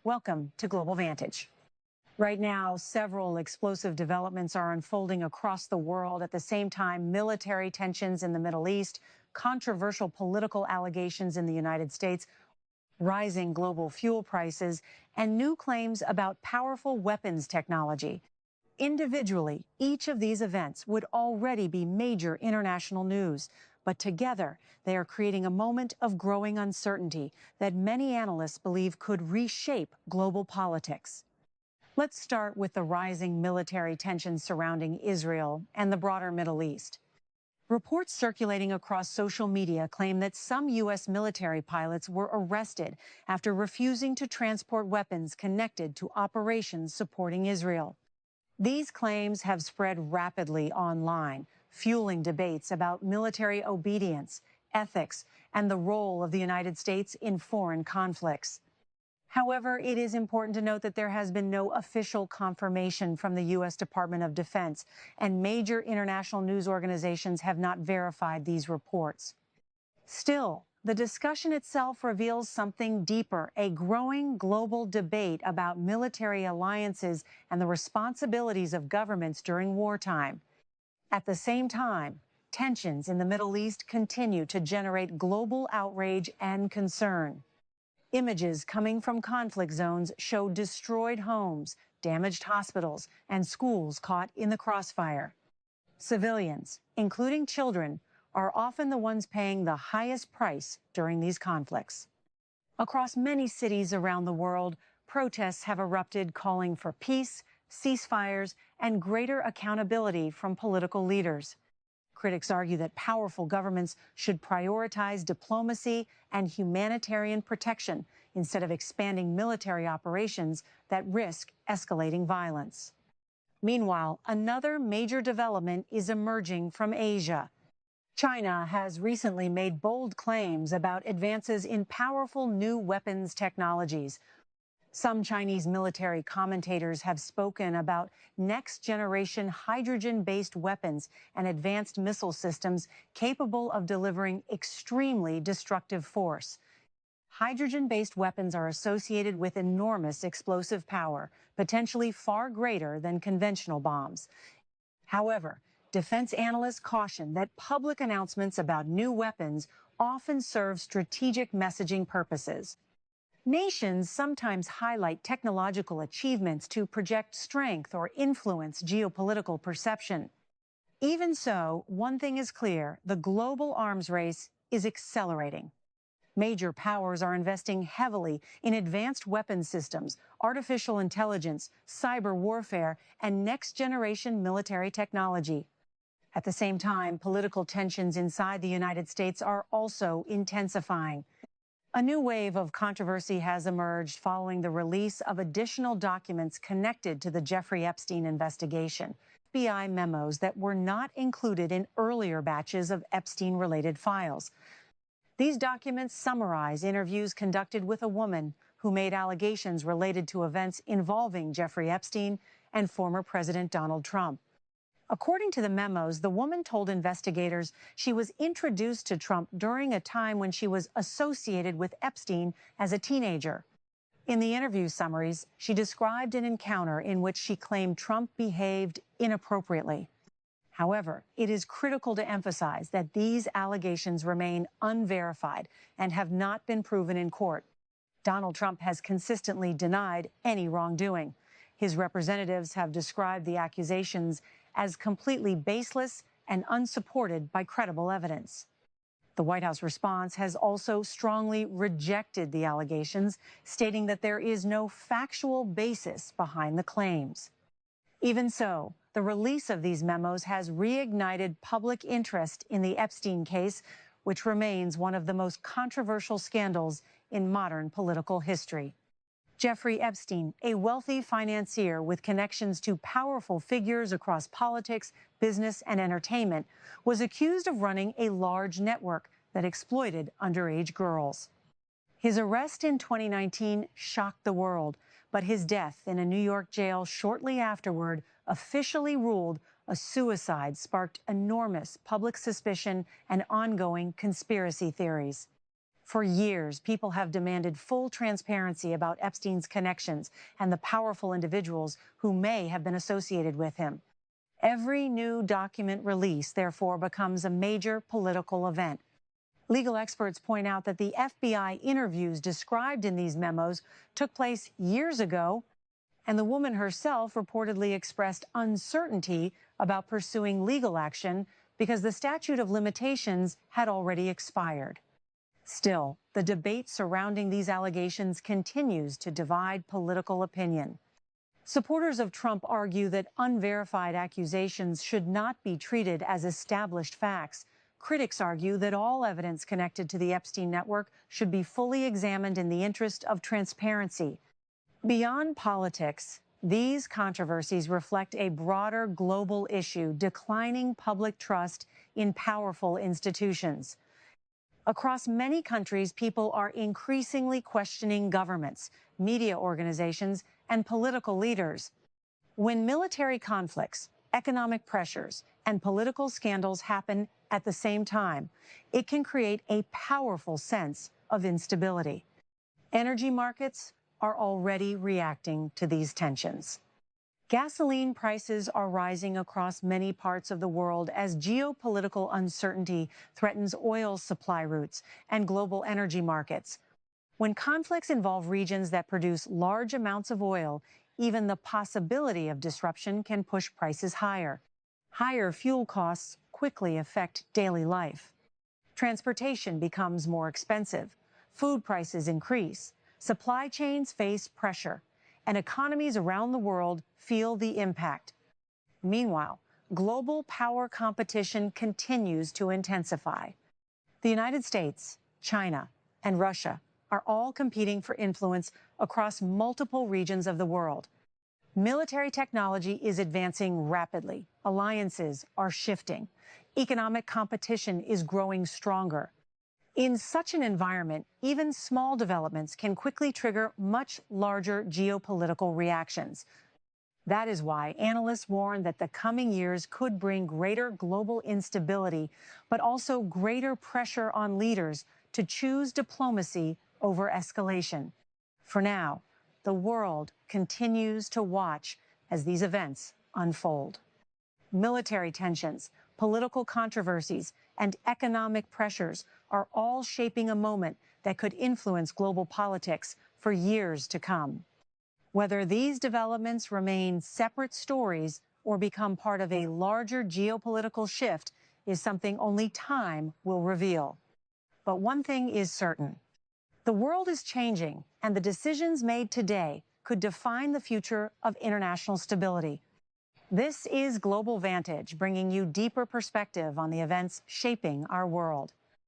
Welcome to Global Vantage. Right now, several explosive developments are unfolding across the world. At the same time, military tensions in the Middle East, controversial political allegations in the United States, rising global fuel prices, and new claims about powerful weapons technology. Individually, each of these events would already be major international news, but together they are creating a moment of growing uncertainty that many analysts believe could reshape global politics. Let's start with the rising military tensions surrounding Israel and the broader Middle East. Reports circulating across social media claim that some U.S. military pilots were arrested after refusing to transport weapons connected to operations supporting Israel. These claims have spread rapidly online, fueling debates about military obedience, ethics, and the role of the United States in foreign conflicts. However, it is important to note that there has been no official confirmation from the U.S. Department of Defense, and major international news organizations have not verified these reports. Still, the discussion itself reveals something deeper, a growing global debate about military alliances and the responsibilities of governments during wartime. At the same time, tensions in the Middle East continue to generate global outrage and concern. Images coming from conflict zones show destroyed homes, damaged hospitals, and schools caught in the crossfire. Civilians, including children, are often the ones paying the highest price during these conflicts. Across many cities around the world, protests have erupted calling for peace, ceasefires, and greater accountability from political leaders. Critics argue that powerful governments should prioritize diplomacy and humanitarian protection instead of expanding military operations that risk escalating violence. Meanwhile, another major development is emerging from Asia. China has recently made bold claims about advances in powerful new weapons technologies. Some Chinese military commentators have spoken about next-generation hydrogen-based weapons and advanced missile systems capable of delivering extremely destructive force. Hydrogen-based weapons are associated with enormous explosive power, potentially far greater than conventional bombs. However, defense analysts caution that public announcements about new weapons often serve strategic messaging purposes. Nations sometimes highlight technological achievements to project strength or influence geopolitical perception. Even so, one thing is clear: the global arms race is accelerating. Major powers are investing heavily in advanced weapons systems, artificial intelligence, cyber warfare, and next-generation military technology. At the same time, political tensions inside the United States are also intensifying. A new wave of controversy has emerged following the release of additional documents connected to the Jeffrey Epstein investigation, FBI memos that were not included in earlier batches of Epstein-related files. These documents summarize interviews conducted with a woman who made allegations related to events involving Jeffrey Epstein and former President Donald Trump. According to the memos, the woman told investigators she was introduced to Trump during a time when she was associated with Epstein as a teenager. In the interview summaries, she described an encounter in which she claimed Trump behaved inappropriately. However, it is critical to emphasize that these allegations remain unverified and have not been proven in court. Donald Trump has consistently denied any wrongdoing. His representatives have described the accusations as completely baseless and unsupported by credible evidence. The White House response has also strongly rejected the allegations, stating that there is no factual basis behind the claims. Even so, the release of these memos has reignited public interest in the Epstein case, which remains one of the most controversial scandals in modern political history. Jeffrey Epstein, a wealthy financier with connections to powerful figures across politics, business, and entertainment, was accused of running a large network that exploited underage girls. His arrest in 2019 shocked the world, but his death in a New York jail shortly afterward, officially ruled a suicide, sparked enormous public suspicion and ongoing conspiracy theories. For years, people have demanded full transparency about Epstein's connections and the powerful individuals who may have been associated with him. Every new document release, therefore, becomes a major political event. Legal experts point out that the FBI interviews described in these memos took place years ago, and the woman herself reportedly expressed uncertainty about pursuing legal action because the statute of limitations had already expired. Still, the debate surrounding these allegations continues to divide political opinion. Supporters of Trump argue that unverified accusations should not be treated as established facts. Critics argue that all evidence connected to the Epstein network should be fully examined in the interest of transparency. Beyond politics, these controversies reflect a broader global issue: declining public trust in powerful institutions. Across many countries, people are increasingly questioning governments, media organizations, and political leaders. When military conflicts, economic pressures, and political scandals happen at the same time, it can create a powerful sense of instability. Energy markets are already reacting to these tensions. Gasoline prices are rising across many parts of the world as geopolitical uncertainty threatens oil supply routes and global energy markets. When conflicts involve regions that produce large amounts of oil, even the possibility of disruption can push prices higher. Higher fuel costs quickly affect daily life. Transportation becomes more expensive. Food prices increase. Supply chains face pressure, and economies around the world feel the impact. Meanwhile, global power competition continues to intensify. The United States, China, and Russia are all competing for influence across multiple regions of the world. Military technology is advancing rapidly. Alliances are shifting. Economic competition is growing stronger. In such an environment, even small developments can quickly trigger much larger geopolitical reactions. That is why analysts warn that the coming years could bring greater global instability, but also greater pressure on leaders to choose diplomacy over escalation. For now, the world continues to watch as these events unfold. Military tensions, political controversies, and economic pressures are all shaping a moment that could influence global politics for years to come. Whether these developments remain separate stories or become part of a larger geopolitical shift is something only time will reveal. But one thing is certain: the world is changing, and the decisions made today could define the future of international stability. This is Global Vantage, bringing you deeper perspective on the events shaping our world.